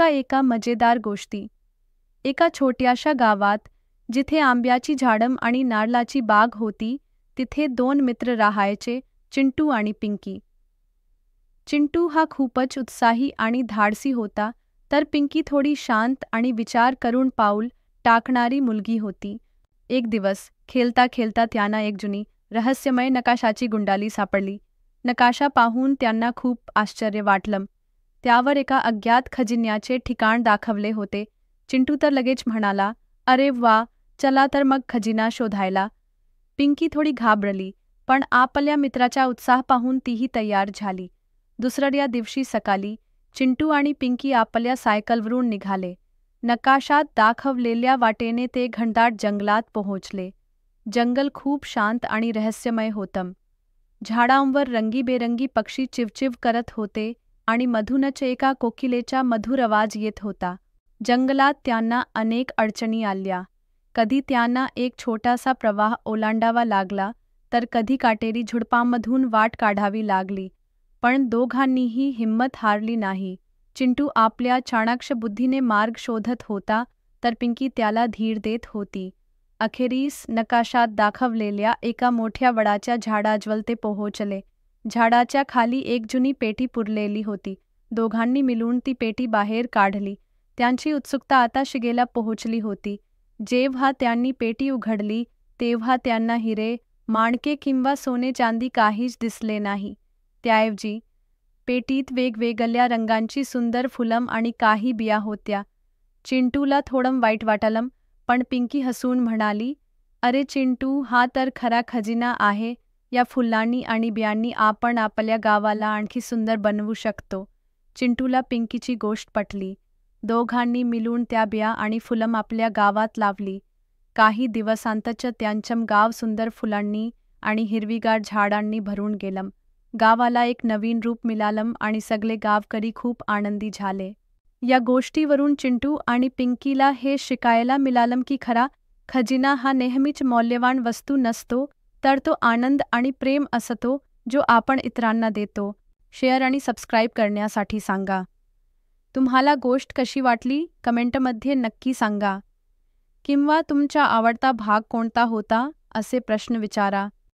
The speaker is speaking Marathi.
एका मजेदार गोष्टी। एका छोट्याशा गावात जिथे आंब्याची झाडं आणि नारळाची बाग होती, तिथे दोन मित्र राहायचे, चिंटू आणि पिंकी. चिंटू हा खूपच उत्साही आणि धाडसी होता, तर पिंकी थोडी शांत आणि विचार करून पाऊल टाकणारी मुलगी होती. एक दिवस खेळता खेळता त्यांना एक जुनी रहस्यमय नकाशाची गुंडाळी सापडली. नकाशा पाहून त्यांना खूप आश्चर्य वाटलं. त्यावर एका अज्ञात खजिन्याचे ठिकाण दाखवले होते. चिंटू तर लगेच म्हणाला, "अरे वा, चला तर मग खजिना शोधायला." पिंकी थोडी घाबरली, पण आपल्या मित्राचा उत्साह पाहून तीही तयार झाली. दुसऱ्या दिवशी सकाळी चिंटू आणि पिंकी आपल्या सायकलवरून निघाले. नकाशात दाखवलेल्या वाटेने ते घनदाट जंगलात पोहोचले. जंगल खूप शांत आणि रहस्यमय होतं. झाडांवर रंगीबेरंगी पक्षी चिवचिव करत होते आणि मधूनच एका कोकिलेचा मधुर आवाज येत होता. जंगलात त्यांना अनेक अडचणी आल्या. कधी त्यांना एक छोटासा प्रवाह ओलांडावा लागला, तर कधी काटेरी झुडपांमधून वाट काढावी लागली. पण दोघांनीही हिंमत हारली नाही. चिंटू आपल्या चाणाक्ष बुद्धीने मार्ग शोधत होता, तर पिंकी त्याला धीर देत होती. अखेरीस नकाशात दाखवलेल्या एका मोठ्या वडाच्या झाडाजवळ ते पोहोचले. झाडाच्या खाली एक जुनी पेटी पुरलेली होती. दोघांनी मिळून ती पेटी बाहेर काढली. त्यांची उत्सुकता आता शिगेला पोहोचली होती. जेव्हा त्यांनी पेटी उघडली, तेव्हा त्यांना हिरे, माणके किंवा सोने चांदी काहीच दिसले नाही. त्याऐवजी पेटीत वेगवेगळ्या रंगांची सुंदर फुलं आणि काही बिया होत्या. चिंटूला थोडं वाईट वाटलं, पण पिंकी हसून म्हणाली, "अरे चिंटू, हा तर खरा खजिना आहे. या फुलांनी आणि बियांनी आपण आपल्या गावाला आणखी सुंदर बनवू शकतो." चिंटूला पिंकीची गोष्ट पटली. दोघांनी मिळून त्या बिया आणि फुलं आपल्या गावात लावली. काही दिवसांतच त्यांचं गाव सुंदर फुलांनी आणि हिरवीगार झाडांनी भरून गेलं. गावाला एक नवीन रूप मिळालं आणि सगळे गावकरी खूप आनंदी झाले. या गोष्टीवरून चिंटू आणि पिंकीला हे शिकायला मिळालं की खरा खजिना हा नेहमीच मौल्यवान वस्तू नसतो, तर तो आनंद आणि प्रेम असतो जो आपण इतरांना देतो. शेअर आणि सबस्क्राईब करण्यासाठी सांगा. तुम्हाला गोष्ट कशी वाटली कमेंटमध्ये नक्की सांगा. किंवा तुमचा आवडता भाग कोणता होता असे प्रश्न विचारा.